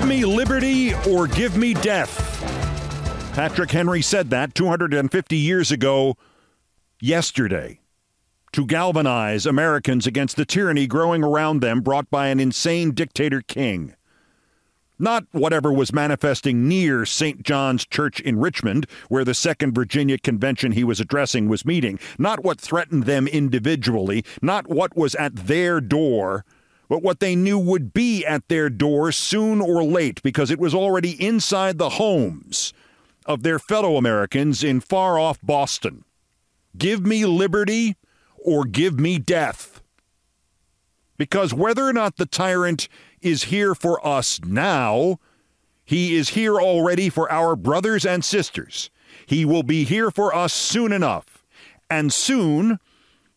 me liberty or give me death. Patrick Henry said that 250 years ago yesterday to galvanize Americans against the tyranny growing around them brought by an insane dictator-king. Not whatever was manifesting near St. John's Church in Richmond, where the Second Virginia Convention he was addressing was meeting. Not what threatened them individually, not what was at their door, but what they knew would be at their door soon or late, because it was already inside the homes of their fellow Americans in far-off Boston. Give me liberty or give me death. Because whether or not the tyrant is here for us now, he is here already for our brothers and sisters. He will be here for us soon enough. And soon,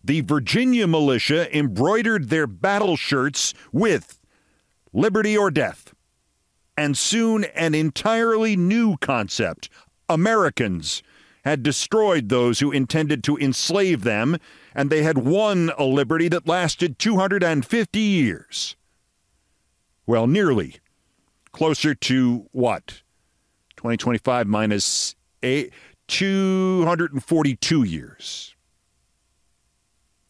the Virginia militia embroidered their battle shirts with liberty or death. And soon, an entirely new concept. Americans had destroyed those who intended to enslave them, and they had won a liberty that lasted 250 years. Well, nearly. Closer to what? 2025 minus 242 years.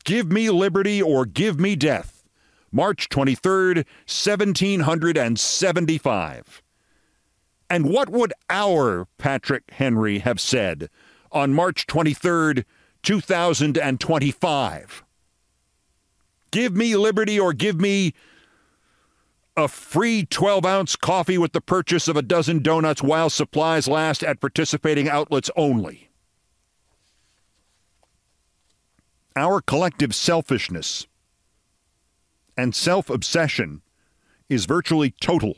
Give me liberty or give me death. March 23rd, 1775. And what would our Patrick Henry have said on March 23rd, 2025? Give me liberty or give me a free 12-ounce coffee with the purchase of a dozen donuts while supplies last at participating outlets only. Our collective selfishness and self-obsession is virtually total.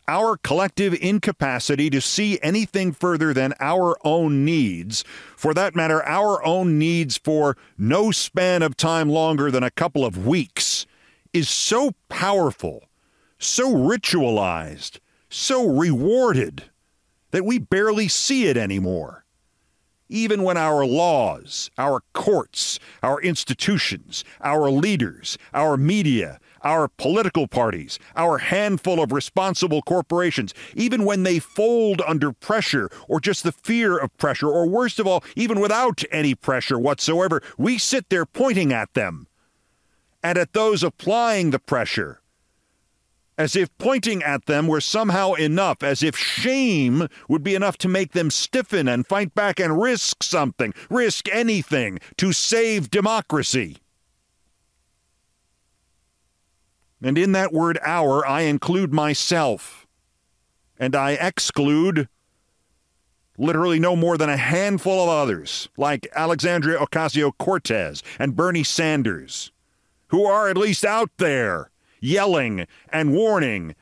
Our collective incapacity to see anything further than our own needs, for that matter, our own needs for no span of time longer than a couple of weeks, is so powerful, so ritualized, so rewarded, that we barely see it anymore. Even when our laws, our courts, our institutions, our leaders, our media, our political parties, our handful of responsible corporations, even when they fold under pressure or just the fear of pressure, or worst of all, even without any pressure whatsoever, we sit there pointing at them and at those applying the pressure, as if pointing at them were somehow enough, as if shame would be enough to make them stiffen and fight back and risk something, risk anything to save democracy. And in that word our, I include myself, and I exclude literally no more than a handful of others, like Alexandria Ocasio-Cortez and Bernie Sanders, who are at least out there yelling and warning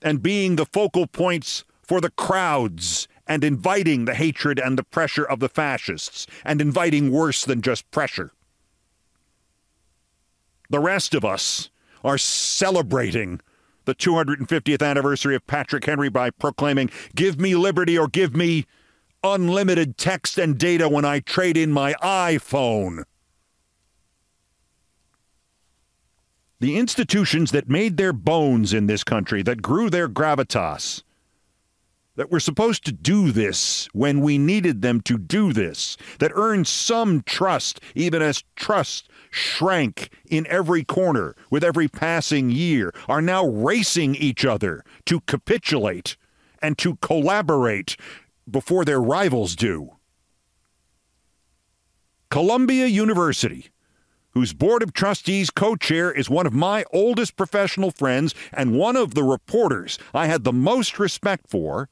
and being the focal points for the crowds and inviting the hatred and the pressure of the fascists and inviting worse than just pressure. The rest of us are celebrating the 250th anniversary of Patrick Henry by proclaiming, give me liberty or give me unlimited text and data when I trade in my iPhone. The institutions that made their bones in this country, that grew their gravitas, that were supposed to do this when we needed them to do this, that earned some trust, even as trust shrank in every corner with every passing year, are now racing each other to capitulate and to collaborate before their rivals do. Columbia University, whose board of trustees co-chair is one of my oldest professional friends and one of the reporters I had the most respect for,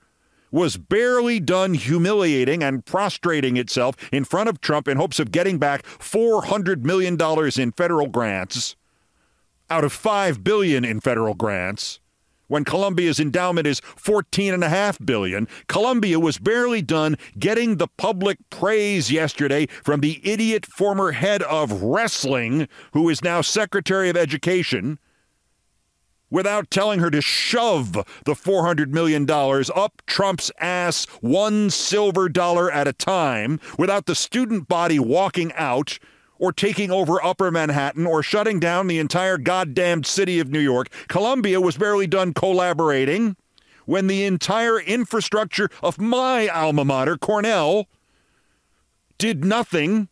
was barely done humiliating and prostrating itself in front of Trump in hopes of getting back $400 million in federal grants out of $5 billion in federal grants. When Columbia's endowment is $14.5 billion, Columbia was barely done getting the public praise yesterday from the idiot former head of wrestling, who is now Secretary of Education, without telling her to shove the $400 million up Trump's ass one silver dollar at a time, without the student body walking out or taking over Upper Manhattan or shutting down the entire goddamned city of New York. Columbia was barely done collaborating when the entire infrastructure of my alma mater, Cornell, did nothing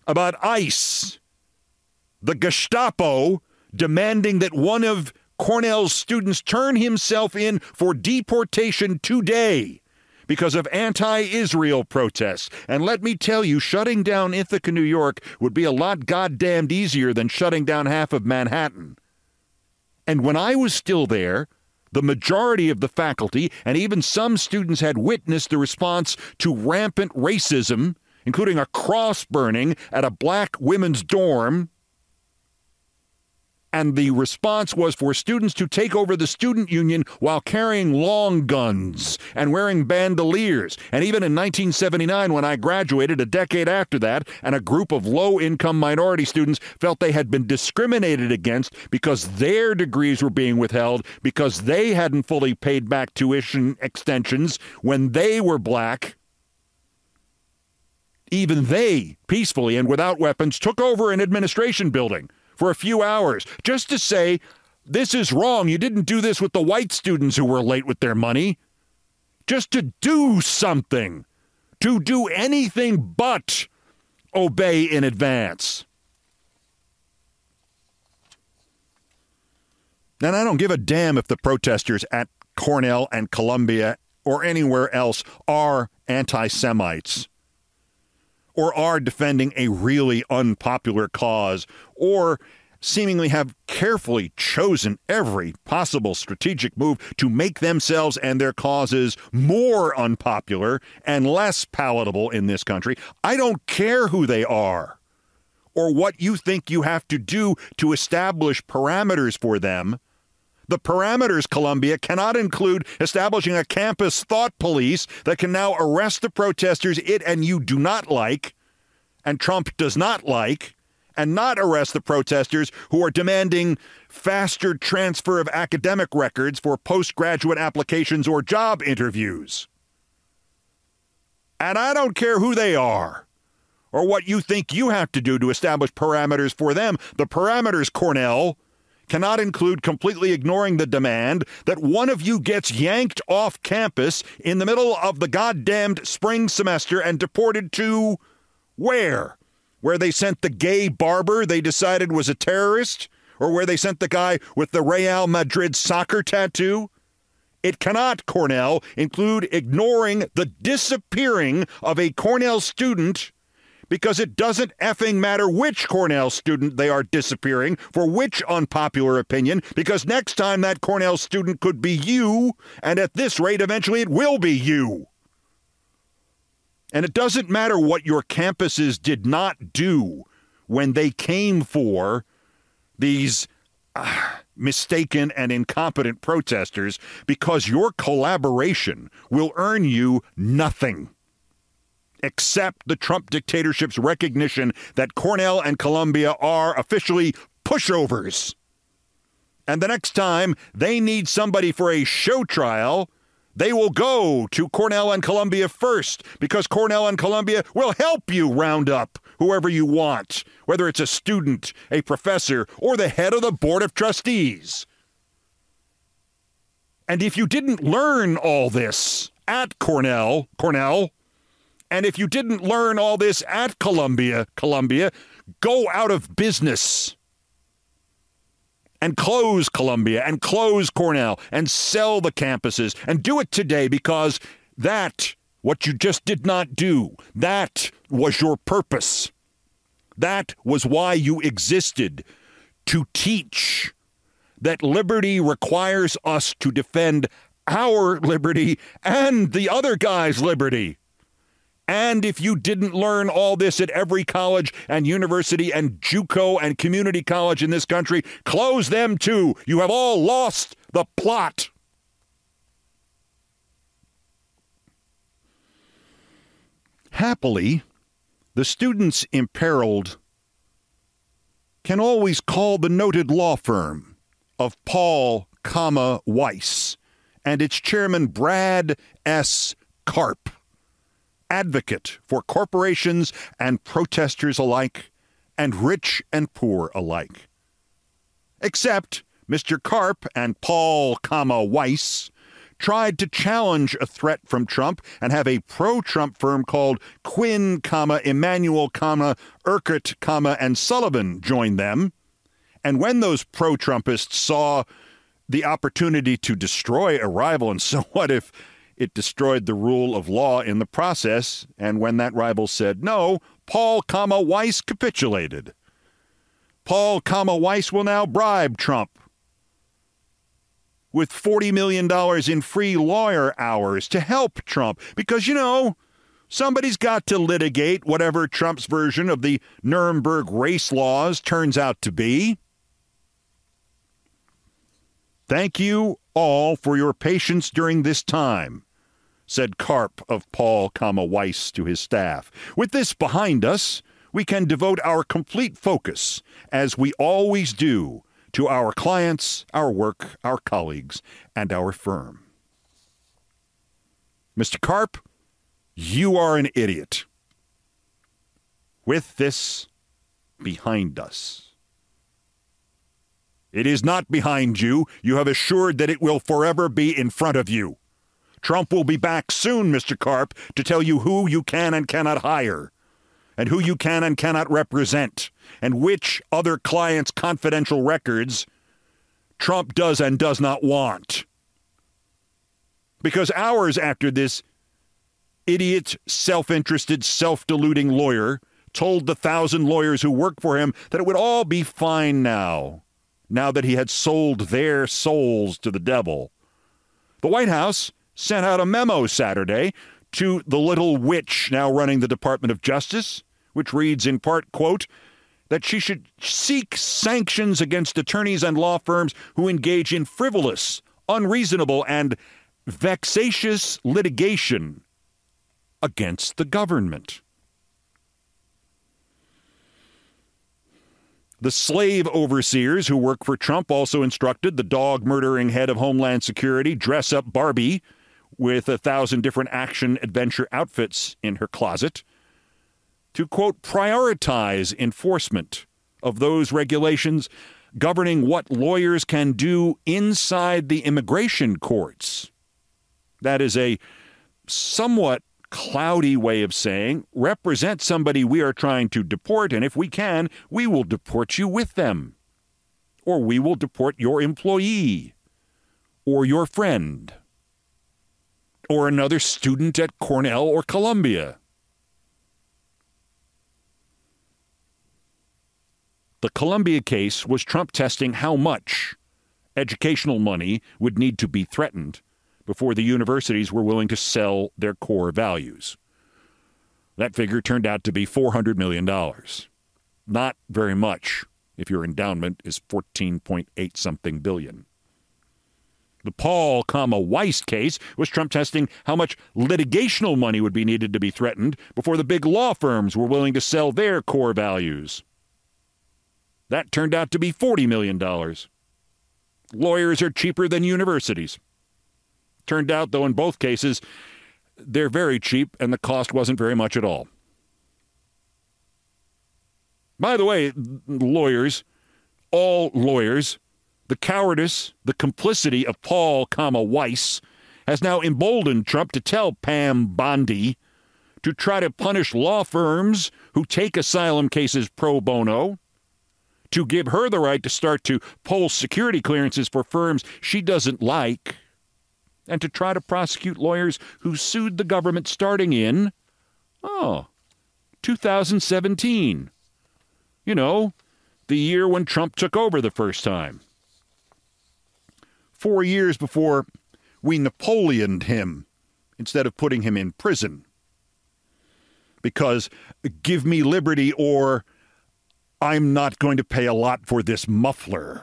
about ICE, the Gestapo, demanding that one of Cornell's students turn himself in for deportation today because of anti-Israel protests. And let me tell you, shutting down Ithaca, New York would be a lot goddamned easier than shutting down half of Manhattan. And when I was still there, the majority of the faculty and even some students had witnessed the response to rampant racism, including a cross burning at a black women's dorm. And the response was for students to take over the student union while carrying long guns and wearing bandoliers. And even in 1979, when I graduated, a decade after that, and a group of low-income minority students felt they had been discriminated against because their degrees were being withheld because they hadn't fully paid back tuition extensions when they were black. Even they, peacefully and without weapons, took over an administration building for a few hours, just to say, this is wrong. You didn't do this with the white students who were late with their money. Just to do something. To do anything but obey in advance. And I don't give a damn if the protesters at Cornell and Columbia or anywhere else are anti-Semites, or are defending a really unpopular cause, or seemingly have carefully chosen every possible strategic move to make themselves and their causes more unpopular and less palatable in this country. I don't care who they are or what you think you have to do to establish parameters for them. The parameters, Columbia, cannot include establishing a campus thought police that can now arrest the protesters it and you do not like, and Trump does not like, and not arrest the protesters who are demanding faster transfer of academic records for postgraduate applications or job interviews. And I don't care who they are or what you think you have to do to establish parameters for them. The parameters, Cornell, cannot include completely ignoring the demand that one of you gets yanked off campus in the middle of the goddamned spring semester and deported to where? Where they sent the gay barber they decided was a terrorist? Or where they sent the guy with the Real Madrid soccer tattoo? It cannot, Cornell, include ignoring the disappearing of a Cornell student, because it doesn't effing matter which Cornell student they are disappearing for which unpopular opinion, because next time that Cornell student could be you, and at this rate, eventually it will be you. And it doesn't matter what your campuses did not do when they came for these mistaken and incompetent protesters, because your collaboration will earn you nothing except the Trump dictatorship's recognition that Cornell and Columbia are officially pushovers. And the next time they need somebody for a show trial, they will go to Cornell and Columbia first, because Cornell and Columbia will help you round up whoever you want, whether it's a student, a professor, or the head of the board of trustees. And if you didn't learn all this at Cornell, and if you didn't learn all this at Columbia, go out of business and close Columbia and close Cornell and sell the campuses, and do it today, because that, what you just did not do, that was your purpose. That was why you existed, to teach that liberty requires us to defend our liberty and the other guy's liberty. And if you didn't learn all this at every college and university and JUCO and community college in this country, close them too. You have all lost the plot. Happily, the students imperiled can always call the noted law firm of Paul, Weiss and its chairman Brad S. Karp, advocate for corporations and protesters alike, and rich and poor alike. Except Mr. Karp and Paul, Weiss tried to challenge a threat from Trump and have a pro-Trump firm called Quinn, Emanuel, Urquhart, and Sullivan join them. And when those pro-Trumpists saw the opportunity to destroy a rival, and so what if it destroyed the rule of law in the process? And when that rival said no, Paul, Weiss capitulated. Paul, Weiss will now bribe Trump with $40 million in free lawyer hours to help Trump. Because, somebody's got to litigate whatever Trump's version of the Nuremberg race laws turns out to be. Thank you all for your patience during this time, said Karp of Paul, Weiss to his staff. With this behind us, we can devote our complete focus, as we always do, to our clients, our work, our colleagues, and our firm. Mr. Karp, you are an idiot. With this behind us. It is not behind you. You have assured that it will forever be in front of you. Trump will be back soon, Mr. Karp, to tell you who you can and cannot hire, and who you can and cannot represent, and which other clients' confidential records Trump does and does not want. Because hours after this idiot, self-interested, self-deluding lawyer told the 1,000 lawyers who work for him that it would all be fine now that he had sold their souls to the devil, the White House sent out a memo Saturday to the little witch now running the Department of Justice, which reads in part, quote, that she should seek sanctions against attorneys and law firms who engage in frivolous, unreasonable, and vexatious litigation against the government. The slave overseers who work for Trump also instructed the dog-murdering head of Homeland Security dress up Barbie with 1,000 different action-adventure outfits in her closet to, quote, prioritize enforcement of those regulations governing what lawyers can do inside the immigration courts. That is a somewhat cloudy way of saying represent somebody we are trying to deport, and if we can, we will deport you with them. Or we will deport your employee, or your friend, or another student at Cornell or Columbia. The Columbia case was Trump testing how much educational money would need to be threatened before the universities were willing to sell their core values. That figure turned out to be $400 million. Not very much if your endowment is 14.8-something billion. The Paul, Weiss case was Trump testing how much litigational money would be needed to be threatened before the big law firms were willing to sell their core values. That turned out to be $40 million. Lawyers are cheaper than universities. Turned out, though, in both cases, they're very cheap and the cost wasn't very much at all. By the way, lawyers, all lawyers, the cowardice, the complicity of Paul, Weiss has now emboldened Trump to tell Pam Bondi to try to punish law firms who take asylum cases pro bono, to give her the right to start to pull security clearances for firms she doesn't like, and to try to prosecute lawyers who sued the government starting in, 2017. You know, the year when Trump took over the first time. 4 years before we Napoleoned him instead of putting him in prison. Because give me liberty or I'm not going to pay a lot for this muffler.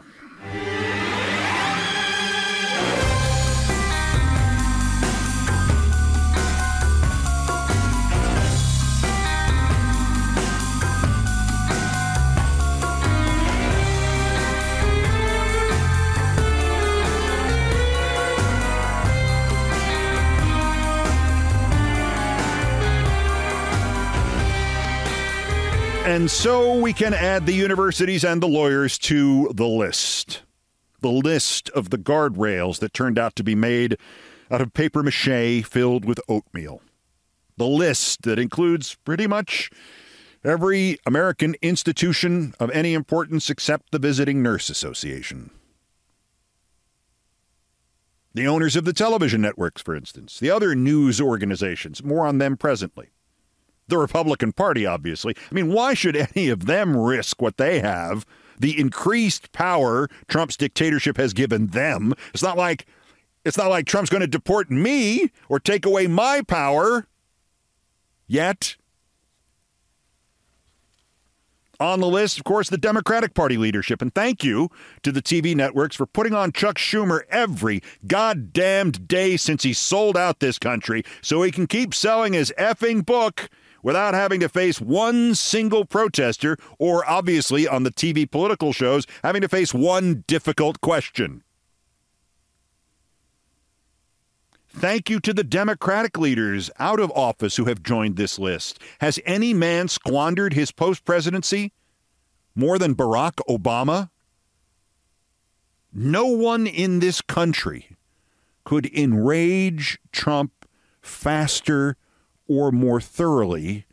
And so we can add the universities and the lawyers to the list. The list of the guardrails that turned out to be made out of papier-mâché filled with oatmeal. The list that includes pretty much every American institution of any importance except the Visiting Nurse Association. The owners of the television networks, for instance. The other news organizations. More on them presently. The Republican Party, obviously. I mean, why should any of them risk what they have? The increased power Trump's dictatorship has given them. It's not like Trump's going to deport me or take away my power. Yet. On the list, of course, the Democratic Party leadership. And thank you to the TV networks for putting on Chuck Schumer every goddamned day since he sold out this country so he can keep selling his effing book without having to face one single protester or, obviously, on the TV political shows, having to face one difficult question. Thank you to the Democratic leaders out of office who have joined this list. Has any man squandered his post-presidency more than Barack Obama? No one in this country could enrage Trump faster or more thoroughly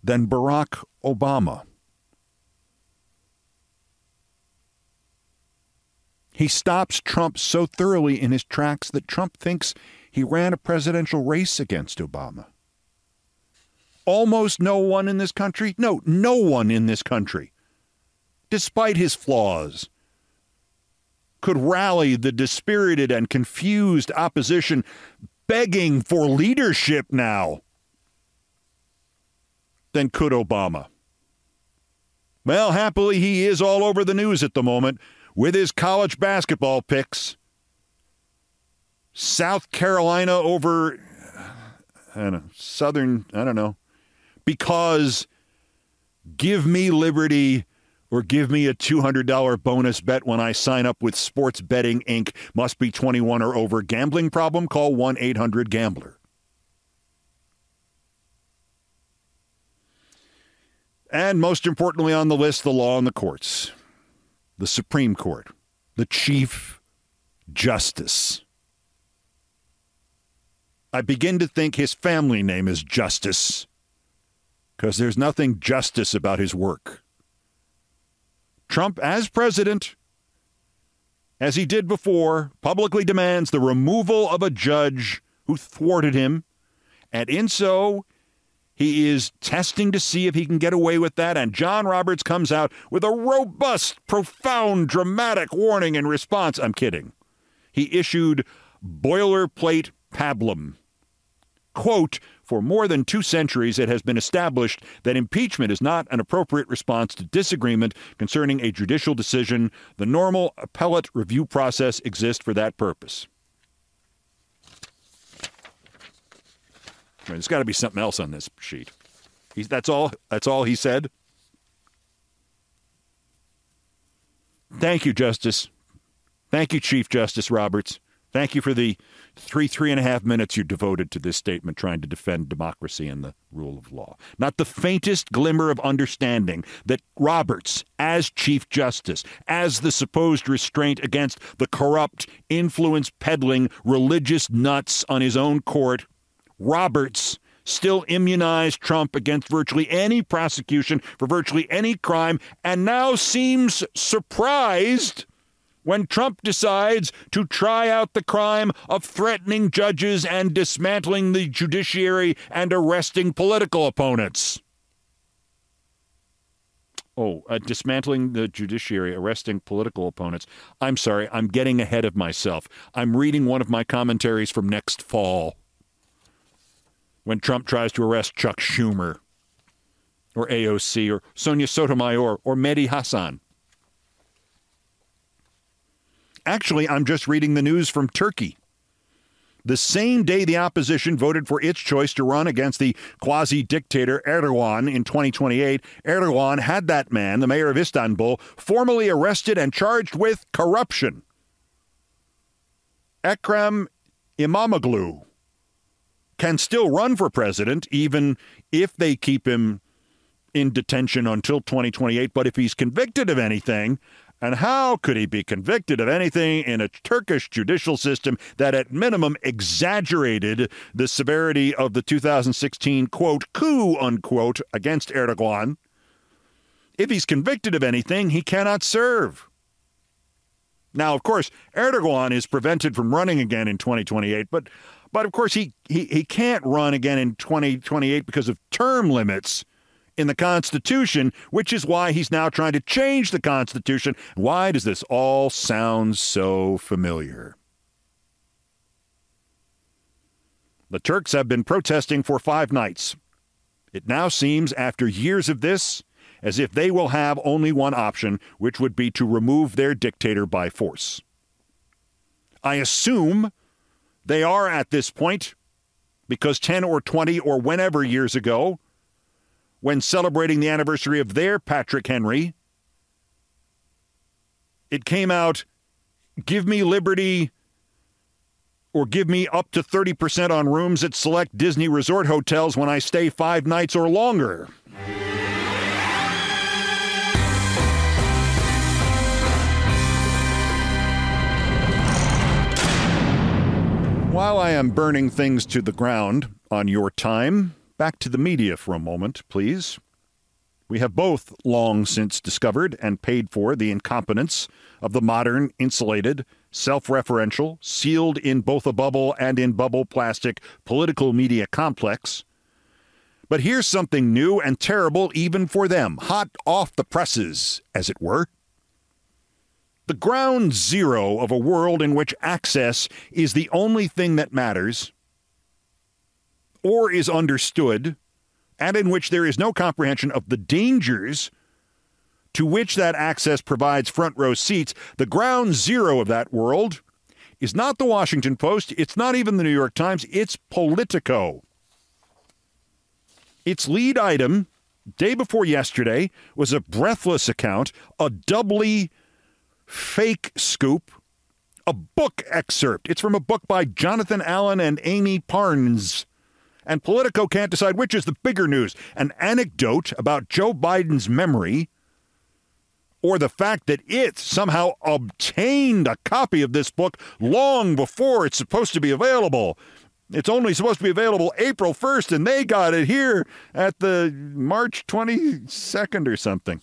than Barack Obama. He stops Trump so thoroughly in his tracks that Trump thinks he ran a presidential race against Obama. Almost no one in this country, no one in this country, despite his flaws, could rally the dispirited and confused opposition begging for leadership now than could Obama. Well, happily, he is all over the news at the moment with his college basketball picks. South Carolina over, Southern, because give me liberty or give me a $200 bonus bet when I sign up with Sports Betting Inc. Must be 21 or over. Gambling problem? Call 1-800-GAMBLER. And most importantly on the list, the law and the courts. The Supreme Court. The Chief Justice. I begin to think his family name is Justice, because there's nothing justice about his work. Trump, as president, as he did before, publicly demands the removal of a judge who thwarted him, and in so, he is testing to see if he can get away with that, and John Roberts comes out with a robust, profound, dramatic warning in response. I'm kidding. He issued boilerplate pablum. Quote, for more than 2 centuries, it has been established that impeachment is not an appropriate response to disagreement concerning a judicial decision. The normal appellate review process exists for that purpose. There's got to be something else on this sheet. That's all he said. Thank you, Justice. Thank you, Chief Justice Roberts. Thank you for the 3.5 minutes you devoted to this statement trying to defend democracy and the rule of law. Not the faintest glimmer of understanding that Roberts, as Chief Justice, as the supposed restraint against the corrupt, influence-peddling religious nuts on his own court, Roberts still immunized Trump against virtually any prosecution for virtually any crime, and now seems surprised when Trump decides to try out the crime of threatening judges and dismantling the judiciary and arresting political opponents. Dismantling the judiciary, arresting political opponents. I'm sorry, I'm getting ahead of myself. I'm reading one of my commentaries from next fall when Trump tries to arrest Chuck Schumer or AOC or Sonia Sotomayor or Mehdi Hasan. Actually, I'm just reading the news from Turkey. The same day the opposition voted for its choice to run against the quasi-dictator Erdogan in 2028, Erdogan had that man, the mayor of Istanbul, formally arrested and charged with corruption. Ekrem İmamoğlu can still run for president, even if they keep him in detention until 2028. But if he's convicted of anything, And how could he be convicted of anything in a Turkish judicial system that at minimum exaggerated the severity of the 2016, quote, coup, unquote, against Erdogan? If he's convicted of anything, he cannot serve. Now, of course, Erdogan is prevented from running again in 2028, but of course he can't run again in 2028 because of term limits in the Constitution, which is why he's now trying to change the Constitution. Why does this all sound so familiar? The Turks have been protesting for 5 nights. It now seems, after years of this, as if they will have only one option, which would be to remove their dictator by force. I assume they are at this point because 10 or 20 or whenever years ago, when celebrating the anniversary of their Patrick Henry, it came out, give me liberty or give me up to 30% on rooms at select Disney resort hotels when I stay 5 nights or longer. While I am burning things to the ground on your time, back to the media for a moment, please. We have both long since discovered and paid for the incompetence of the modern, insulated, self-referential, sealed in both a bubble and in bubble plastic political media complex. But here's something new and terrible even for them, hot off the presses, as it were. The ground zero of a world in which access is the only thing that matters or is understood, and in which there is no comprehension of the dangers to which that access provides front row seats, the ground zero of that world is not the Washington Post, it's not even the New York Times, it's Politico. Its lead item, day before yesterday, was a breathless account, a doubly fake scoop, a book excerpt. It's from a book by Jonathan Allen and Amy Parnes. And Politico can't decide which is the bigger news, an anecdote about Joe Biden's memory or the fact that it somehow obtained a copy of this book long before it's supposed to be available. It's only supposed to be available April 1st, and they got it here at the March 22nd or something.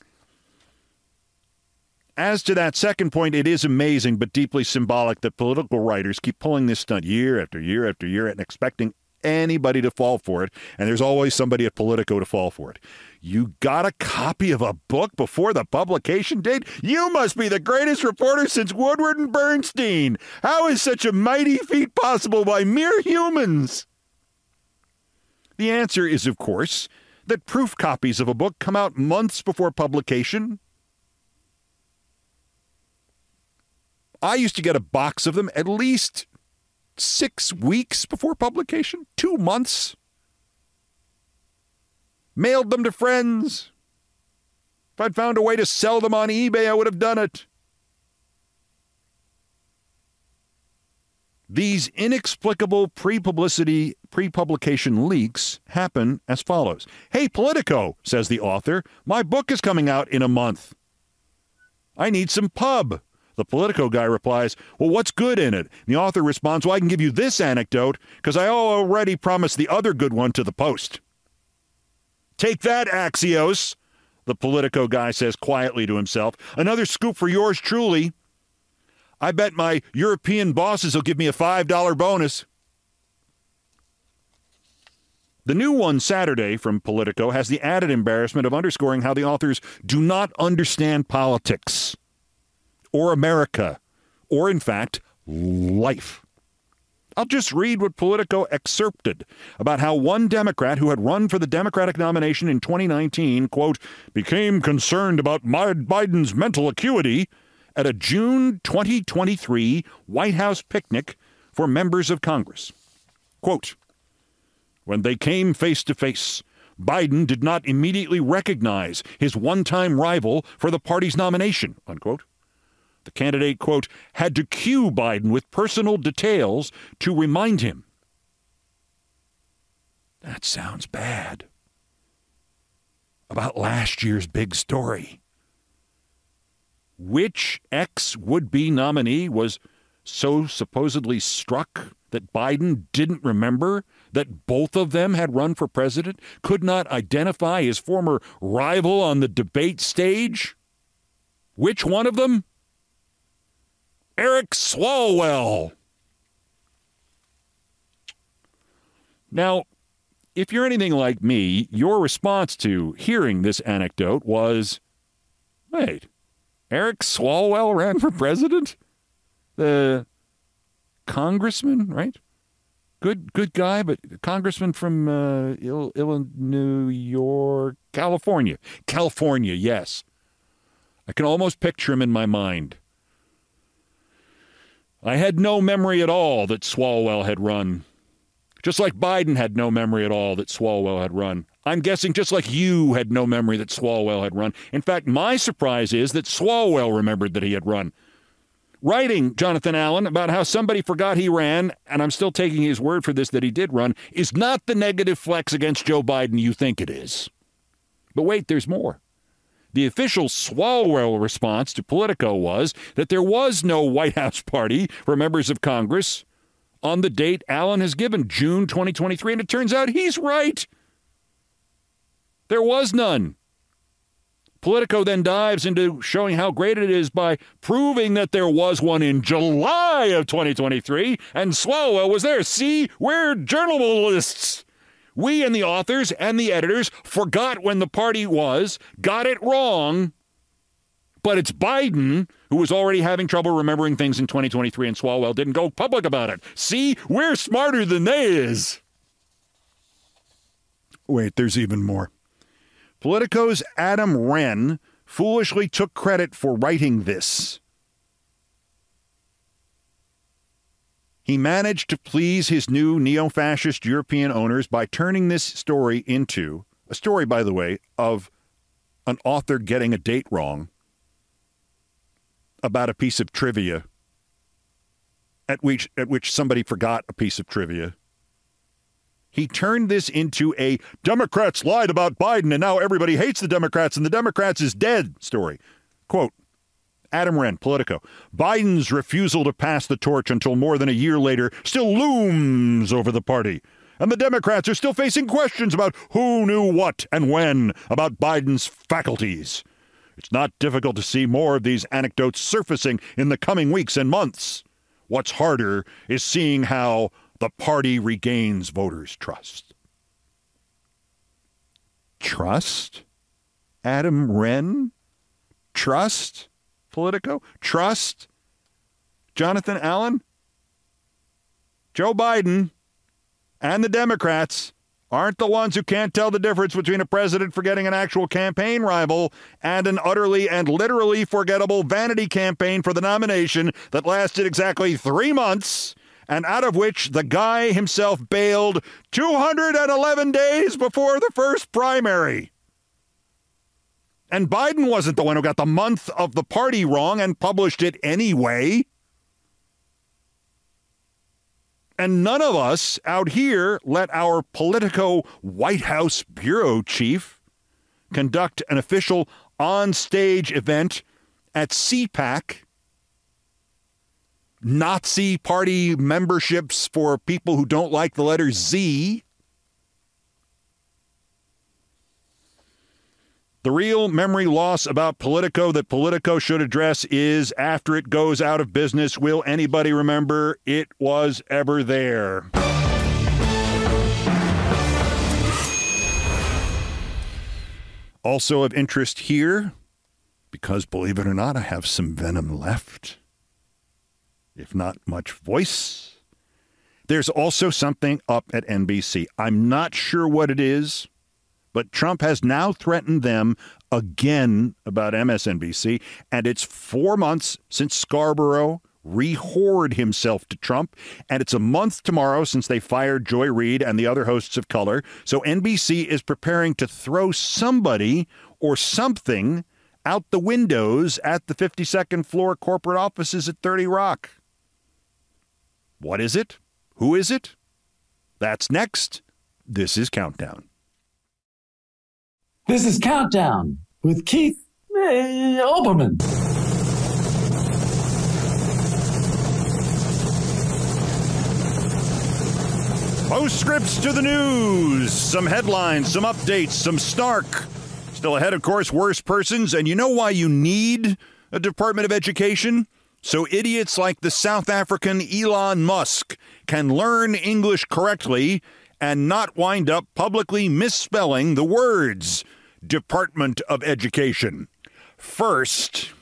As to that second point, it is amazing but deeply symbolic that political writers keep pulling this stunt year after year after year and expecting anybody to fall for it, and there's always somebody at Politico to fall for it. You got a copy of a book before the publication date? You must be the greatest reporter since Woodward and Bernstein. How is such a mighty feat possible by mere humans? The answer is, of course, that proof copies of a book come out months before publication. I used to get a box of them at least 6 weeks before publication, 2 months. Mailed them to friends. If I'd found a way to sell them on eBay, I would have done it. These inexplicable pre-publication leaks happen as follows. Hey, Politico, says the author, my book is coming out in a month. I need some pub. The Politico guy replies, well, what's good in it? And the author responds, well, I can give you this anecdote because I already promised the other good one to the Post. Take that, Axios, the Politico guy says quietly to himself. Another scoop for yours truly. I bet my European bosses will give me a $5 bonus. The new one Saturday from Politico has the added embarrassment of underscoring how the authors do not understand politics or America, or in fact, life. I'll just read what Politico excerpted about how one Democrat who had run for the Democratic nomination in 2019, quote, became concerned about Biden's mental acuity at a June 2023 White House picnic for members of Congress. Quote, when they came face to face, Biden did not immediately recognize his one-time rival for the party's nomination, unquote. The candidate, quote, had to cue Biden with personal details to remind him. That sounds bad. About last year's big story. which ex-would-be nominee was so supposedly struck that Biden didn't remember that both of them had run for president, could not identify his former rival on the debate stage? Which one of them? Eric Swalwell. Now, if you're anything like me, your response to hearing this anecdote was, wait, Eric Swalwell ran for president? The congressman, right? Good guy, but congressman from Illinois, California. California, yes. I can almost picture him in my mind. I had no memory at all that Swalwell had run. Just like Biden had no memory at all that Swalwell had run. I'm guessing just like you had no memory that Swalwell had run. In fact, my surprise is that Swalwell remembered that he had run. Writing, Jonathan Allen, about how somebody forgot he ran, and I'm still taking his word for this that he did run, is not the negative flex against Joe Biden you think it is. But wait, there's more. The official Swalwell response to Politico was that there was no White House party for members of Congress on the date Allen has given, June 2023, and it turns out he's right. There was none. Politico then dives into showing how great it is by proving that there was one in July of 2023, and Swalwell was there. See, we're journalists. We and the authors and the editors forgot when the party was, got it wrong, but it's Biden who was already having trouble remembering things in 2023, and Swalwell didn't go public about it. See, we're smarter than they is. Wait, there's even more. Politico's Adam Wren foolishly took credit for writing this. He managed to please his new neo-fascist European owners by turning this story into a story, by the way, of an author getting a date wrong about a piece of trivia at which somebody forgot a piece of trivia. He turned this into a Democrats lied about Biden and now everybody hates the Democrats and the Democrats is dead story. Quote, Adam Wren, Politico. Biden's refusal to pass the torch until more than a year later still looms over the party. And the Democrats are still facing questions about who knew what and when about Biden's faculties. It's not difficult to see more of these anecdotes surfacing in the coming weeks and months. What's harder is seeing how the party regains voters' trust. Trust? Adam Wren? Trust? Politico? Trust? Jonathan Allen? Joe Biden and the Democrats aren't the ones who can't tell the difference between a president forgetting an actual campaign rival and an utterly and literally forgettable vanity campaign for the nomination that lasted exactly 3 months and out of which the guy himself bailed 211 days before the first primary. And Biden wasn't the one who got the month of the party wrong and published it anyway. And none of us out here let our Politico White House bureau chief conduct an official on-stage event at CPAC, Nazi party memberships for people who don't like the letter Z. The real memory loss about Politico that Politico should address is after it goes out of business, will anybody remember it was ever there? Also of interest here, because believe it or not, I have some venom left, if not much voice. There's also something up at NBC. I'm not sure what it is, but Trump has now threatened them again about MSNBC, and it's 4 months since Scarborough re-whored himself to Trump, and it's a month tomorrow since they fired Joy Reid and the other hosts of color. So NBC is preparing to throw somebody or something out the windows at the 52nd floor corporate offices at 30 Rock. What is it? Who is it? That's next. This is Countdown. This is Countdown with Keith Olbermann. Postscripts to the news, some headlines, some updates, some snark. Still ahead, of course, worse persons. And you know why you need a Department of Education? So idiots like the South African Elon Musk can learn English correctly and not wind up publicly misspelling the words Department of Education. First,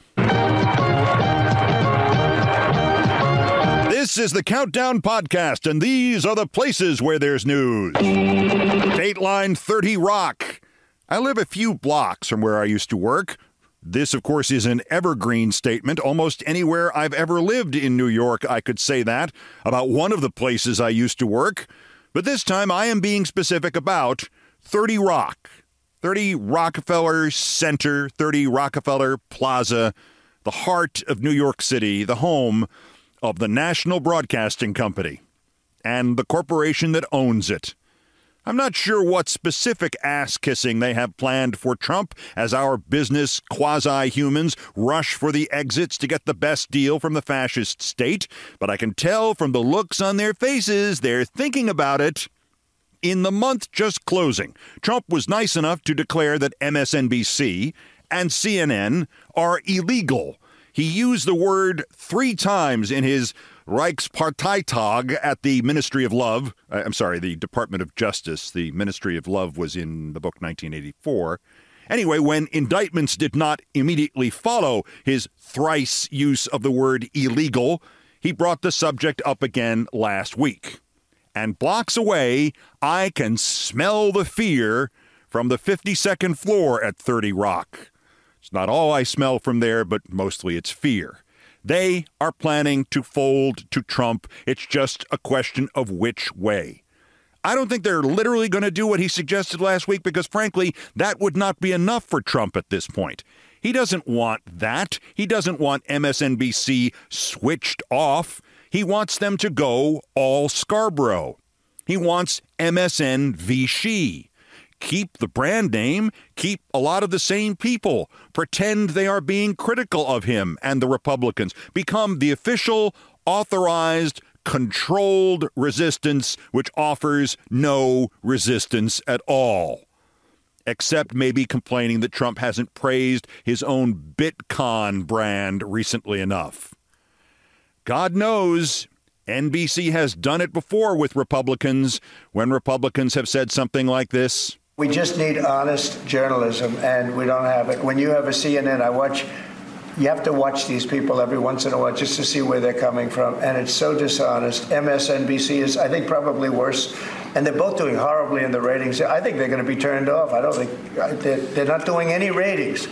this is the Countdown Podcast, and these are the places where there's news. Dateline 30 Rock. I live a few blocks from where I used to work. This, of course, is an evergreen statement. Almost anywhere I've ever lived in New York, I could say that about one of the places I used to work. But this time I am being specific about 30 Rock. 30 Rockefeller Center, 30 Rockefeller Plaza, the heart of New York City, the home of the National Broadcasting Company and the corporation that owns it. I'm not sure what specific ass-kissing they have planned for Trump as our business quasi-humans rush for the exits to get the best deal from the fascist state, but I can tell from the looks on their faces they're thinking about it. In the month just closing, Trump was nice enough to declare that MSNBC and CNN are illegal. He used the word 3 times in his Reichsparteitag at the Ministry of Love. The Department of Justice. The Ministry of Love was in the book 1984. Anyway, when indictments did not immediately follow his thrice use of the word illegal, he brought the subject up again last week. And blocks away, I can smell the fear from the 52nd floor at 30 Rock. It's not all I smell from there, but mostly it's fear. They are planning to fold to Trump. It's just a question of which way. I don't think they're literally going to do what he suggested last week because, frankly, that would not be enough for Trump at this point. He doesn't want that. He doesn't want MSNBC switched off. He wants them to go all Scarborough. He wants MSN Vichy. Keep the brand name, keep a lot of the same people, pretend they are being critical of him and the Republicans, become the official, authorized, controlled resistance which offers no resistance at all. Except maybe complaining that Trump hasn't praised his own Bitcoin brand recently enough. God knows NBC has done it before with Republicans when Republicans have said something like this. We just need honest journalism, and we don't have it. When you have a CNN, you have to watch these people every once in a while just to see where they're coming from, and it's so dishonest. MSNBC is, I think, probably worse, and they're both doing horribly in the ratings. I think they're going to be turned off. I don't think they're not doing any ratings.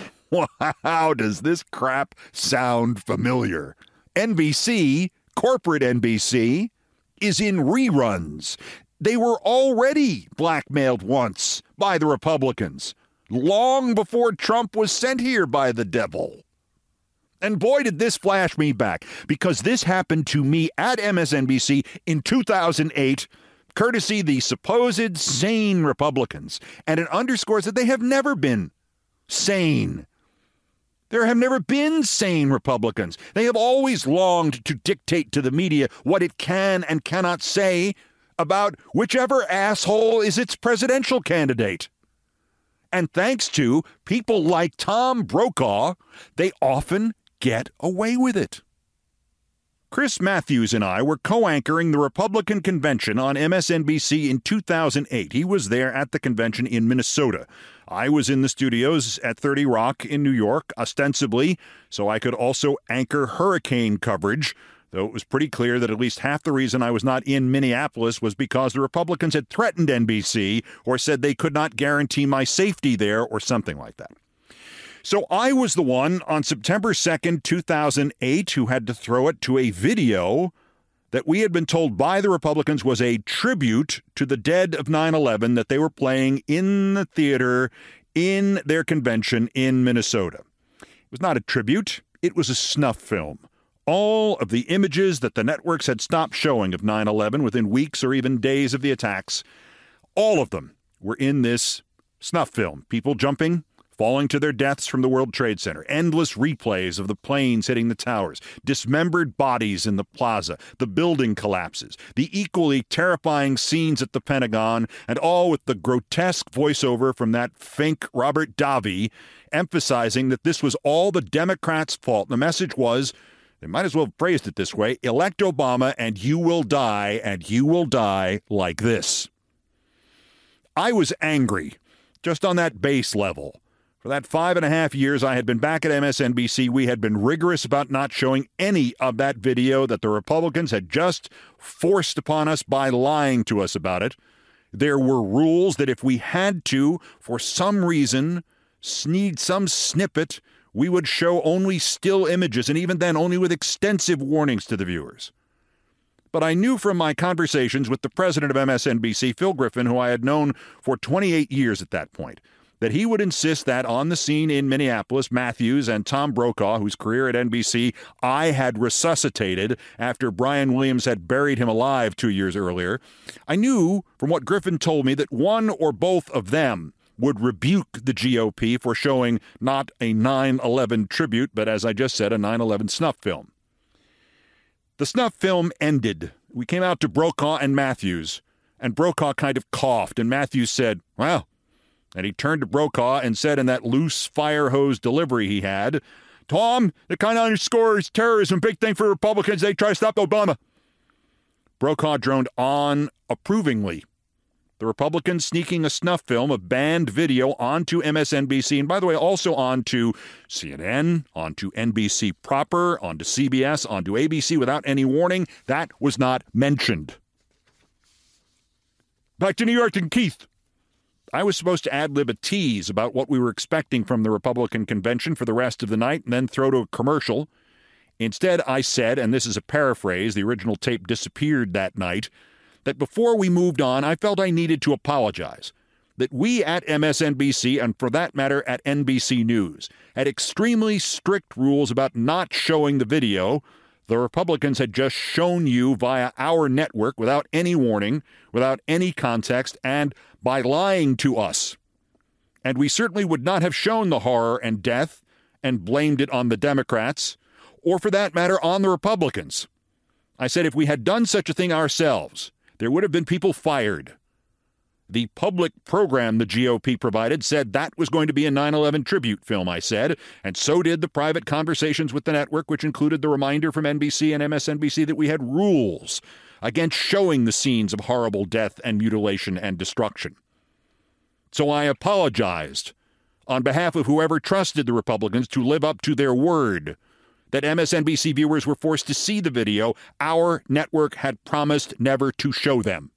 How does this crap sound familiar? NBC, corporate NBC, is in reruns. They were already blackmailed once by the Republicans, long before Trump was sent here by the devil. And boy, did this flash me back, because this happened to me at MSNBC in 2008, courtesy the supposed sane Republicans. And it underscores that they have never been sane. There have never been sane Republicans. They have always longed to dictate to the media what it can and cannot say about whichever asshole is its presidential candidate. And thanks to people like Tom Brokaw, they often get away with it. Chris Matthews and I were co-anchoring the Republican convention on MSNBC in 2008. He was there at the convention in Minnesota. I was in the studios at 30 Rock in New York, ostensibly, so I could also anchor hurricane coverage, though it was pretty clear that at least half the reason I was not in Minneapolis was because the Republicans had threatened NBC or said they could not guarantee my safety there or something like that. So I was the one on September 2nd, 2008, who had to throw it to a video that we had been told by the Republicans was a tribute to the dead of 9/11 that they were playing in the theater in their convention in Minnesota. It was not a tribute. It was a snuff film. All of the images that the networks had stopped showing of 9/11 within weeks or even days of the attacks, all of them were in this snuff film. People jumping falling to their deaths from the World Trade Center, endless replays of the planes hitting the towers, dismembered bodies in the plaza, the building collapses, the equally terrifying scenes at the Pentagon, and all with the grotesque voiceover from that fink Robert Davi emphasizing that this was all the Democrats' fault. The message was, they might as well have phrased it this way, elect Obama and you will die like this. I was angry, just on that base level. For that 5.5 years I had been back at MSNBC, we had been rigorous about not showing any of that video that the Republicans had just forced upon us by lying to us about it. There were rules that if we had to, for some reason, need some snippet, we would show only still images, and even then only with extensive warnings to the viewers. But I knew from my conversations with the president of MSNBC, Phil Griffin, who I had known for 28 years at that point, that he would insist that on the scene in Minneapolis, Matthews and Tom Brokaw, whose career at NBC I had resuscitated after Brian Williams had buried him alive 2 years earlier, I knew from what Griffin told me that one or both of them would rebuke the GOP for showing not a 9/11 tribute, but as I just said, a 9/11 snuff film. The snuff film ended. We came out to Brokaw and Matthews, and Brokaw kind of coughed, and Matthews said, well, and he turned to Brokaw and said in that loose fire hose delivery he had, Tom, it kind of underscores terrorism, big thing for Republicans, they try to stop Obama. Brokaw droned on approvingly. The Republicans sneaking a snuff film of banned video onto MSNBC, and by the way, also onto CNN, onto NBC proper, onto CBS, onto ABC without any warning, that was not mentioned. Back to New York and Keith. I was supposed to ad-lib a tease about what we were expecting from the Republican convention for the rest of the night and then throw to a commercial. Instead, I said, and this is a paraphrase, the original tape disappeared that night, that before we moved on, I felt I needed to apologize. That we at MSNBC, and for that matter at NBC News, had extremely strict rules about not showing the video the Republicans had just shown you via our network without any warning, without any context, and by lying to us. And we certainly would not have shown the horror and death and blamed it on the Democrats, or for that matter on the Republicans. I said if we had done such a thing ourselves, there would have been people fired. The public program the GOP provided said that was going to be a 9/11 tribute film, I said, and so did the private conversations with the network, which included the reminder from NBC and MSNBC that we had rules against showing the scenes of horrible death and mutilation and destruction. So I apologized on behalf of whoever trusted the Republicans to live up to their word that MSNBC viewers were forced to see the video our network had promised never to show them.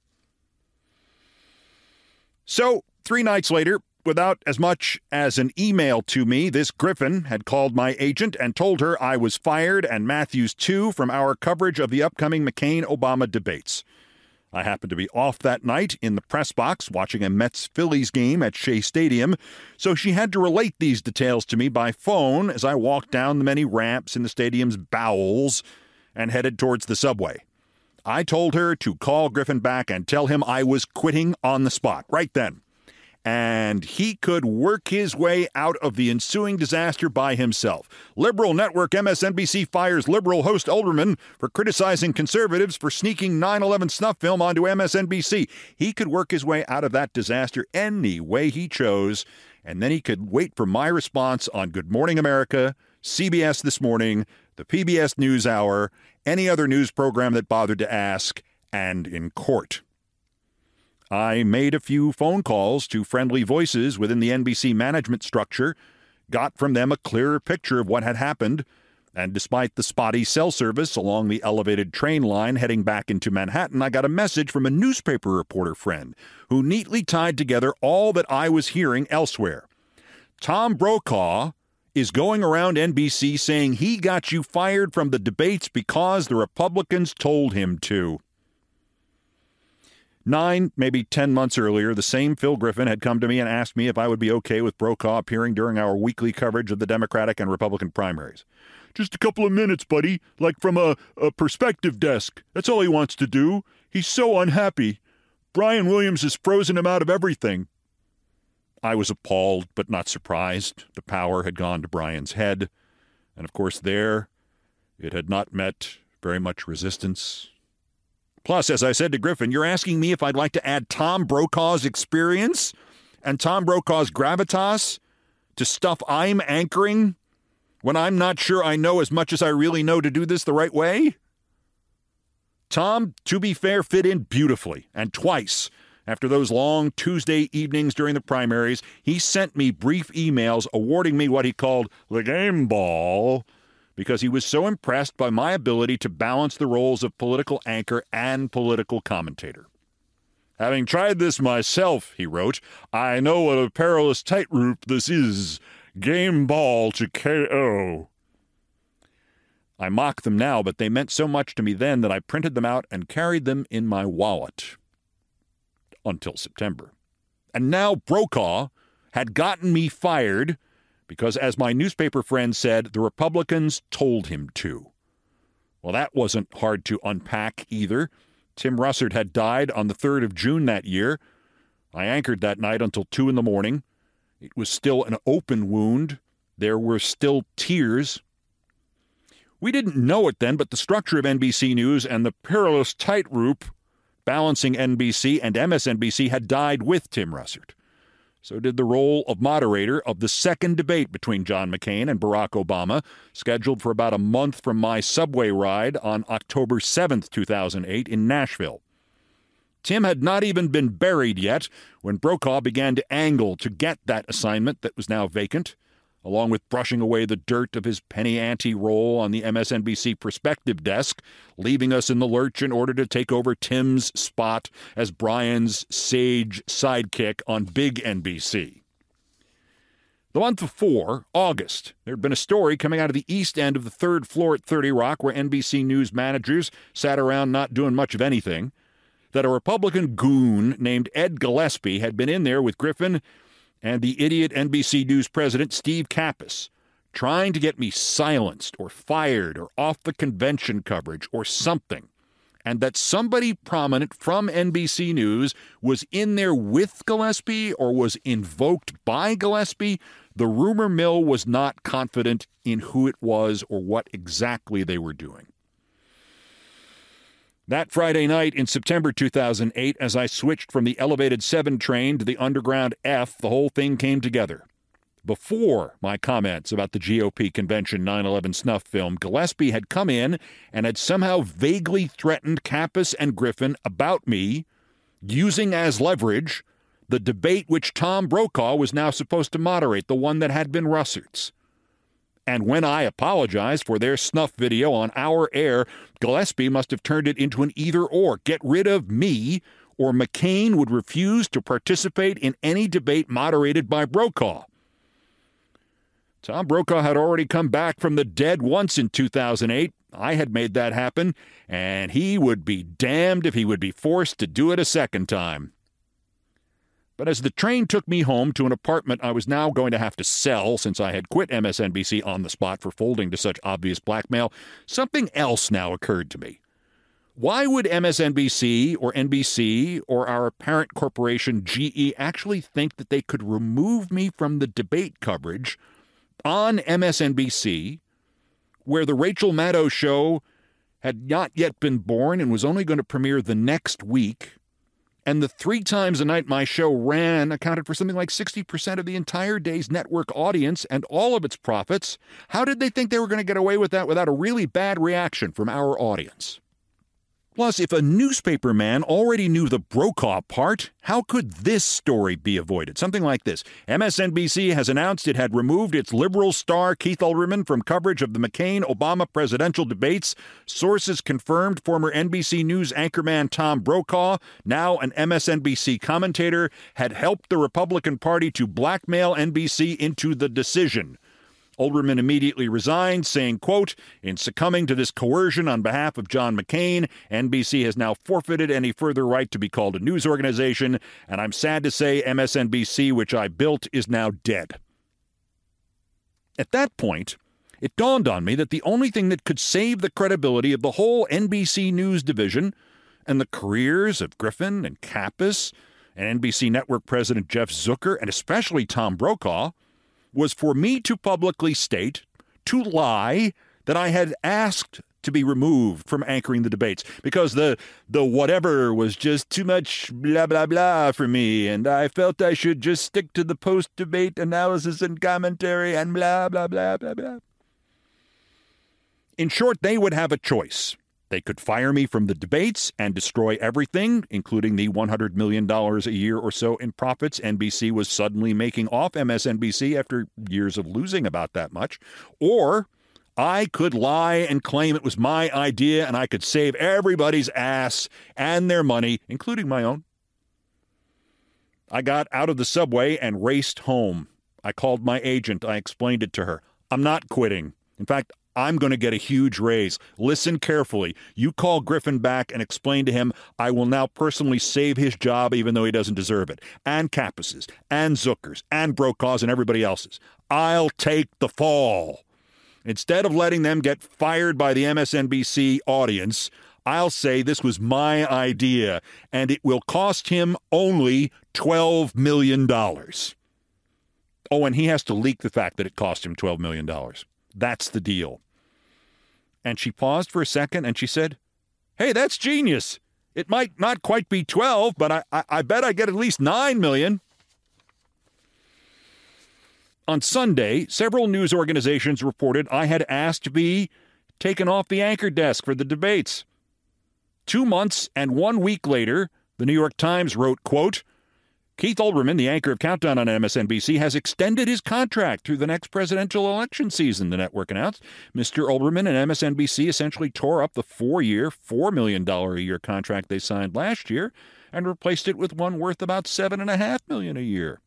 So, 3 nights later, without as much as an email to me, this Griffin had called my agent and told her I was fired and Matthews too from our coverage of the upcoming McCain-Obama debates. I happened to be off that night in the press box watching a Mets-Phillies game at Shea Stadium, so she had to relate these details to me by phone as I walked down the many ramps in the stadium's bowels and headed towards the subway. I told her to call Griffin back and tell him I was quitting on the spot right then, and he could work his way out of the ensuing disaster by himself. Liberal network MSNBC fires liberal host Olbermann for criticizing conservatives for sneaking 9/11 snuff film onto MSNBC. He could work his way out of that disaster any way he chose, and then he could wait for my response on Good Morning America, CBS This Morning, the PBS NewsHour, any other news program that bothered to ask, and in court. I made a few phone calls to friendly voices within the NBC management structure, got from them a clearer picture of what had happened, and despite the spotty cell service along the elevated train line heading back into Manhattan, I got a message from a newspaper reporter friend who neatly tied together all that I was hearing elsewhere. Tom Brokaw is going around NBC saying he got you fired from the debates because the Republicans told him to. 9, maybe 10 months earlier, the same Phil Griffin had come to me and asked me if I would be okay with Brokaw appearing during our weekly coverage of the Democratic and Republican primaries. Just a couple of minutes, buddy, like from a perspective desk. That's all he wants to do. He's so unhappy. Brian Williams has frozen him out of everything. I was appalled but not surprised. The power had gone to Brian's head. And of course there, it had not met very much resistance. Plus, as I said to Griffin, you're asking me if I'd like to add Tom Brokaw's experience and Tom Brokaw's gravitas to stuff I'm anchoring when I'm not sure I know as much as I really know to do this the right way? Tom, to be fair, fit in beautifully, and twice. After those long Tuesday evenings during the primaries, he sent me brief emails awarding me what he called the game ball because he was so impressed by my ability to balance the roles of political anchor and political commentator. Having tried this myself, he wrote, I know what a perilous tightrope this is. Game ball to KO. I mock them now, but they meant so much to me then that I printed them out and carried them in my wallet. Until September. And now Brokaw had gotten me fired because, as my newspaper friend said, the Republicans told him to. Well, that wasn't hard to unpack either. Tim Russert had died on the 3rd of June that year. I anchored that night until 2 in the morning. It was still an open wound. There were still tears. We didn't know it then, but the structure of NBC News and the perilous tightrope balancing NBC and MSNBC had died with Tim Russert. So did the role of moderator of the second debate between John McCain and Barack Obama, scheduled for about a month from my subway ride on October 7th, 2008 in Nashville. Tim had not even been buried yet when Brokaw began to angle to get that assignment that was now vacant, along with brushing away the dirt of his penny ante role on the MSNBC perspective desk, leaving us in the lurch in order to take over Tim's spot as Brian's sage sidekick on Big NBC. The month before, August, there had been a story coming out of the east end of the third floor at 30 Rock where NBC News managers sat around not doing much of anything, that a Republican goon named Ed Gillespie had been in there with Griffin and the idiot NBC News president, Steve Kappas, trying to get me silenced or fired or off the convention coverage or something, and that somebody prominent from NBC News was in there with Gillespie or was invoked by Gillespie. The rumor mill was not confident in who it was or what exactly they were doing. That Friday night in September 2008, as I switched from the elevated 7 train to the underground F, the whole thing came together. Before my comments about the GOP convention 9/11 snuff film, Gillespie had come in and had somehow vaguely threatened Kappas and Griffin about me, using as leverage the debate which Tom Brokaw was now supposed to moderate, the one that had been Russert's. And when I apologized for their snuff video on our air, Gillespie must have turned it into an either-or. Get rid of me, or McCain would refuse to participate in any debate moderated by Brokaw. Tom Brokaw had already come back from the dead once in 2008. I had made that happen, and he would be damned if he would be forced to do it a second time. But as the train took me home to an apartment I was now going to have to sell since I had quit MSNBC on the spot for folding to such obvious blackmail, something else now occurred to me. Why would MSNBC or NBC or our parent corporation GE actually think that they could remove me from the debate coverage on MSNBC, where the Rachel Maddow show had not yet been born and was only going to premiere the next week, and the 3 times a night my show ran accounted for something like 60% of the entire day's network audience and all of its profits? How did they think they were going to get away with that without a really bad reaction from our audience? Plus, if a newspaper man already knew the Brokaw part, how could this story be avoided? Something like this. MSNBC has announced it had removed its liberal star Keith Olbermann from coverage of the McCain-Obama presidential debates. Sources confirmed former NBC News anchorman Tom Brokaw, now an MSNBC commentator, had helped the Republican Party to blackmail NBC into the decision. Olbermann immediately resigned, saying, quote, "In succumbing to this coercion on behalf of John McCain, NBC has now forfeited any further right to be called a news organization, and I'm sad to say MSNBC, which I built, is now dead." At that point, it dawned on me that the only thing that could save the credibility of the whole NBC News division and the careers of Griffin and Kappas and NBC Network President Jeff Zucker, and especially Tom Brokaw, was for me to publicly state, to lie, that I had asked to be removed from anchoring the debates because the whatever was just too much blah, blah, blah for me, and I felt I should just stick to the post-debate analysis and commentary and blah, blah, blah, blah, blah. In short, they would have a choice. They could fire me from the debates and destroy everything, including the $100 million a year or so in profits NBC was suddenly making off MSNBC after years of losing about that much. Or I could lie and claim it was my idea and I could save everybody's ass and their money, including my own. I got out of the subway and raced home. I called my agent. I explained it to her. I'm not quitting. In fact, I'm going to get a huge raise. Listen carefully. You call Griffin back and explain to him I will now personally save his job even though he doesn't deserve it. And Kappas's, and Zucker's, and Brokaw's, and everybody else's. I'll take the fall. Instead of letting them get fired by the MSNBC audience, I'll say this was my idea, and it will cost him only $12 million. Oh, and he has to leak the fact that it cost him $12 million. That's the deal. And she paused for a second and she said, hey, that's genius. It might not quite be 12, but I bet I get at least 9 million. On Sunday, several news organizations reported I had asked to be taken off the anchor desk for the debates. 2 months and 1 week later, the New York Times wrote, quote, Keith Olbermann, the anchor of Countdown on MSNBC, has extended his contract through the next presidential election season, the network announced. Mr. Olbermann and MSNBC essentially tore up the 4-year, $4 million a year contract they signed last year and replaced it with one worth about $7.5 million a year.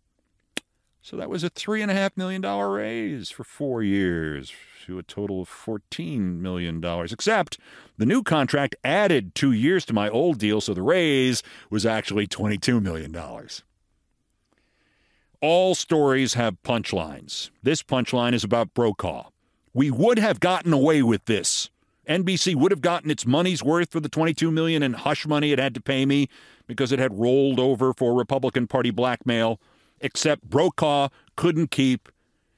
So that was a $3.5 million raise for 4 years to a total of $14 million, except the new contract added 2 years to my old deal, so the raise was actually $22 million. All stories have punchlines. This punchline is about Brokaw. We would have gotten away with this. NBC would have gotten its money's worth for the $22 million in hush money it had to pay me because it had rolled over for Republican Party blackmail, except Brokaw couldn't keep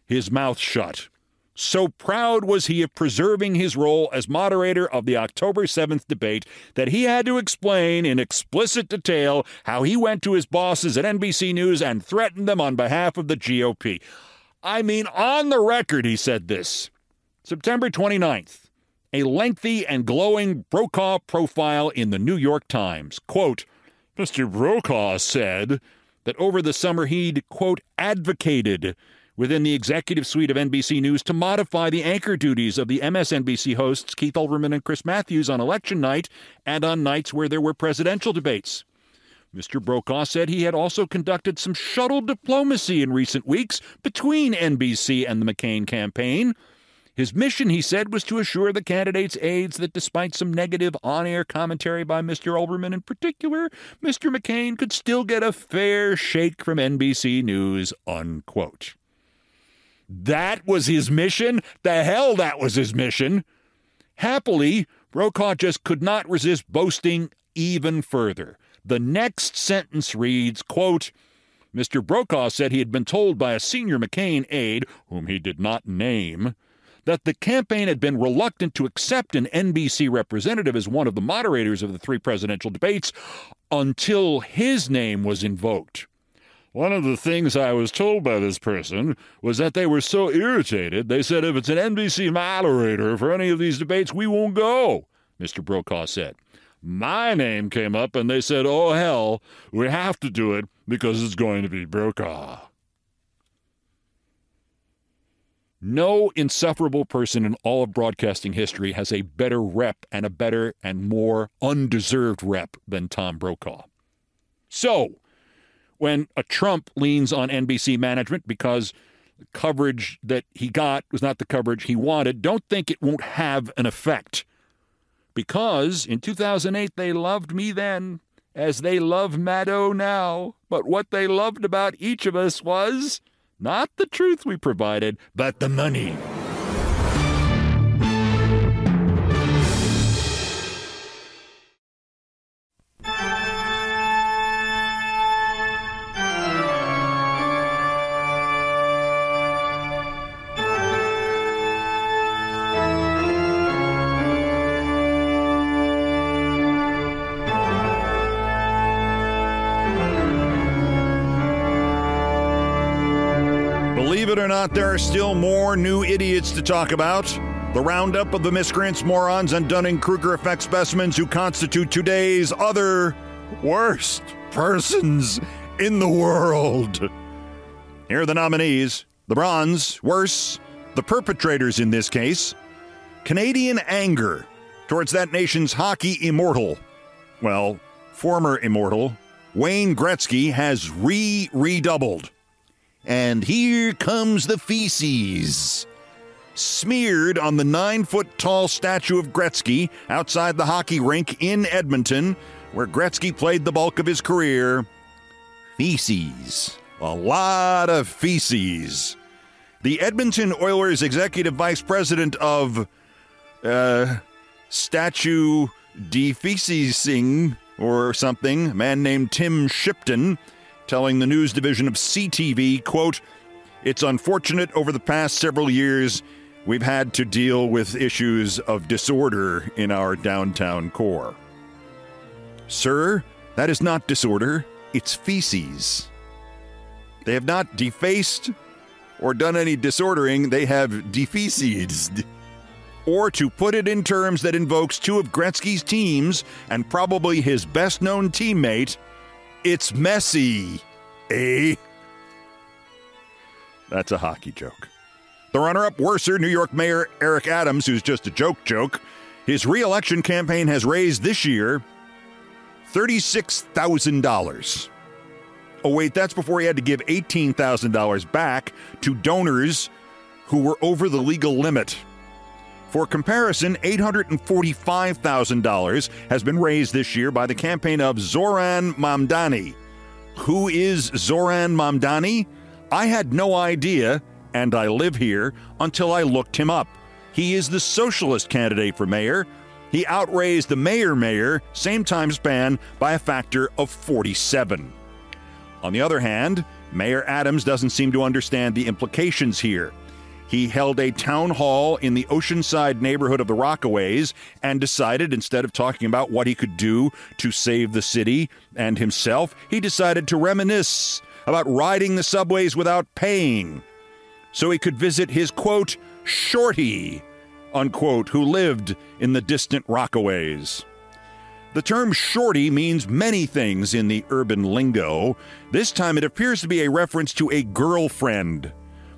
his mouth shut. So proud was he of preserving his role as moderator of the October 7th debate that he had to explain in explicit detail how he went to his bosses at NBC News and threatened them on behalf of the GOP. I mean, on the record, he said this. September 29th, a lengthy and glowing Brokaw profile in the New York Times. Quote, Mr. Brokaw said that over the summer he'd, quote, advocated within the executive suite of NBC News to modify the anchor duties of the MSNBC hosts Keith Olbermann and Chris Matthews on election night and on nights where there were presidential debates. Mr. Brokaw said he had also conducted some shuttle diplomacy in recent weeks between NBC and the McCain campaign. His mission, he said, was to assure the candidates' aides that despite some negative on-air commentary by Mr. Olbermann in particular, Mr. McCain could still get a fair shake from NBC News, unquote. That was his mission? The hell that was his mission. Happily, Brokaw just could not resist boasting even further. The next sentence reads, quote, Mr. Brokaw said he had been told by a senior McCain aide, whom he did not name, that the campaign had been reluctant to accept an NBC representative as one of the moderators of the 3 presidential debates until his name was invoked. One of the things I was told by this person was that they were so irritated, they said if it's an NBC moderator for any of these debates, we won't go, Mr. Brokaw said. My name came up and they said, oh, hell, we have to do it because it's going to be Brokaw. No insufferable person in all of broadcasting history has a better rep and a better and more undeserved rep than Tom Brokaw. So, when a Trump leans on NBC management because the coverage that he got was not the coverage he wanted, don't think it won't have an effect. Because in 2008, they loved me then, as they love Maddow now. But what they loved about each of us was not the truth we provided, but the money. Believe it or not, there are still more new idiots to talk about. The roundup of the miscreants, morons, and Dunning-Kruger effect specimens who constitute today's other worst persons in the world. Here are the nominees. The bronze, worse, the perpetrators in this case. Canadian anger towards that nation's hockey immortal. Well, former immortal, Wayne Gretzky, has redoubled. And here comes the feces. Smeared on the 9-foot-tall statue of Gretzky outside the hockey rink in Edmonton, where Gretzky played the bulk of his career. Feces. A lot of feces. The Edmonton Oilers executive vice president of statue defecing or something, a man named Tim Shipton, telling the news division of CTV, quote, "It's unfortunate over the past several years we've had to deal with issues of disorder in our downtown core." Sir, that is not disorder, it's feces. They have not defaced or done any disordering, they have defeced. Or to put it in terms that invokes two of Gretzky's teams and probably his best-known teammate, it's messy, eh? That's a hockey joke. The runner-up, worser, New York Mayor Eric Adams, who's just a joke. His re-election campaign has raised this year $36,000. Oh, wait, that's before he had to give $18,000 back to donors who were over the legal limit. For comparison, $845,000 has been raised this year by the campaign of Zoran Mamdani. Who is Zoran Mamdani? I had no idea, and I live here, until I looked him up. He is the socialist candidate for mayor. He outraised the mayor, same time span, by a factor of 47. On the other hand, Mayor Adams doesn't seem to understand the implications here. He held a town hall in the Oceanside neighborhood of the Rockaways and decided, instead of talking about what he could do to save the city and himself, he decided to reminisce about riding the subways without paying, so he could visit his, quote, shorty, unquote, who lived in the distant Rockaways. The term shorty means many things in the urban lingo. This time it appears to be a reference to a girlfriend,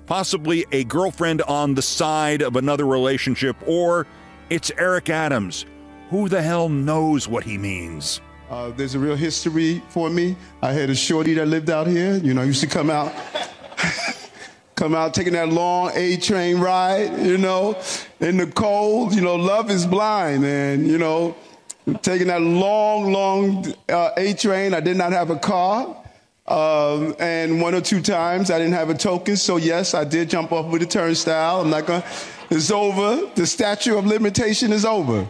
possibly a girlfriend on the side of another relationship, or it's Eric Adams. Who the hell knows what he means? There's a real history for me. I had a shorty that lived out here. You know, used to come out taking that long A-train ride, you know, in the cold. You know, love is blind, man, you know. Taking that long A-train. I did not have a car. And one or two times I didn't have a token. So, yes, I did jump off with a turnstile. I'm not going to. It's over. The statute of limitation is over.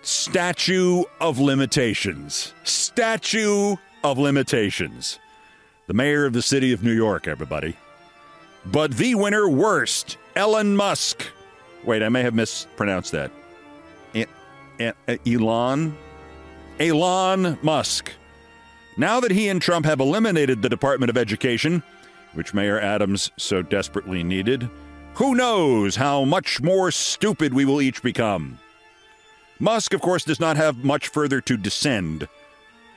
Statue of limitations. Statue of limitations. The mayor of the city of New York, everybody. But the winner, worst, Elon Musk. Wait, I may have mispronounced that. Elon Musk. Now that he and Trump have eliminated the Department of Education, which Mayor Adams so desperately needed, who knows how much more stupid we will each become. Musk, of course, does not have much further to descend.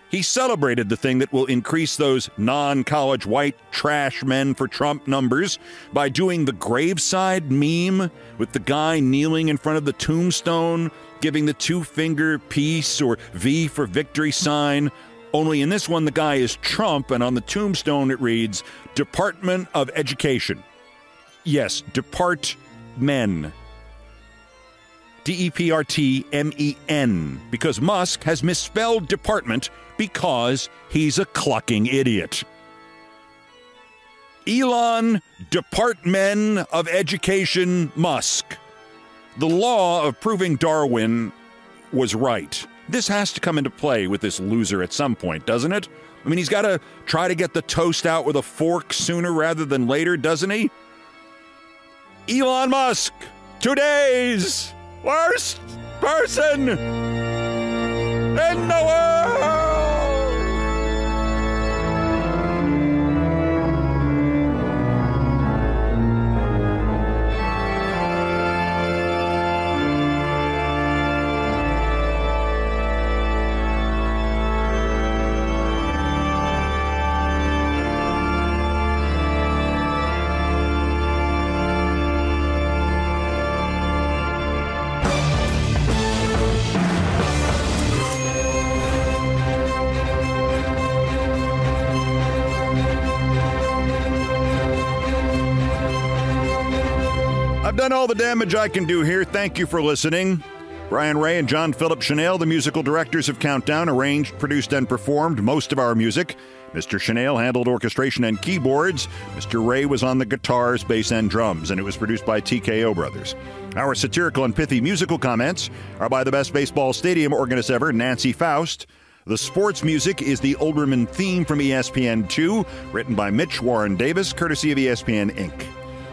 He celebrated the thing that will increase those non-college white trash men for Trump numbers by doing the graveside meme with the guy kneeling in front of the tombstone, giving the two-finger peace or V for victory sign. Only in this one, the guy is Trump, and on the tombstone it reads, Department of Education. Yes, Departmen. D-E-P-R-T-M-E-N. Because Musk has misspelled department because he's a clucking idiot. Elon Department of Education Musk. The law of proving Darwin was right. This has to come into play with this loser at some point, doesn't it? I mean, he's got to try to get the toast out with a fork sooner rather than later, doesn't he? Elon Musk, today's worst person in the world! I've done all the damage I can do here. Thank you for listening. Brian Ray and John Philip Chanel, the musical directors of Countdown, arranged, produced, and performed most of our music. Mr. Chanel handled orchestration and keyboards. Mr. Ray was on the guitars, bass, and drums, and it was produced by TKO Brothers. Our satirical and pithy musical comments are by the best baseball stadium organist ever, Nancy Faust. The sports music is the Olbermann theme from ESPN2, written by Mitch Warren Davis, courtesy of ESPN Inc.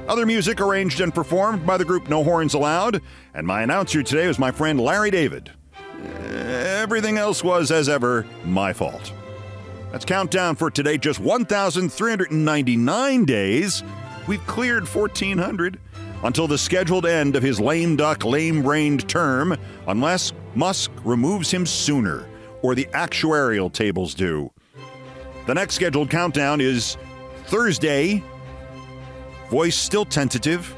Other music arranged and performed by the group No Horns Allowed, and my announcer today was my friend Larry David. Everything else was, as ever, my fault. That's Countdown for today, just 1,399 days. We've cleared 1,400 until the scheduled end of his lame duck, lame-brained term, unless Musk removes him sooner, or the actuarial tables do. The next scheduled countdown is Thursday. Voice still tentative.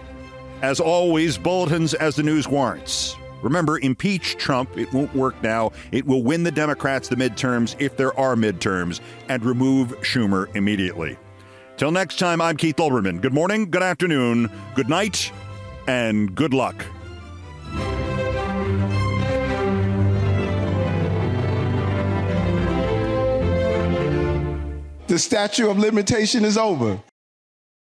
As always, bulletins as the news warrants. Remember, impeach Trump. It won't work now. It will win the Democrats the midterms, if there are midterms, and remove Schumer immediately. Till next time, I'm Keith Olbermann. Good morning, good afternoon, good night, and good luck. The statute of limitation is over.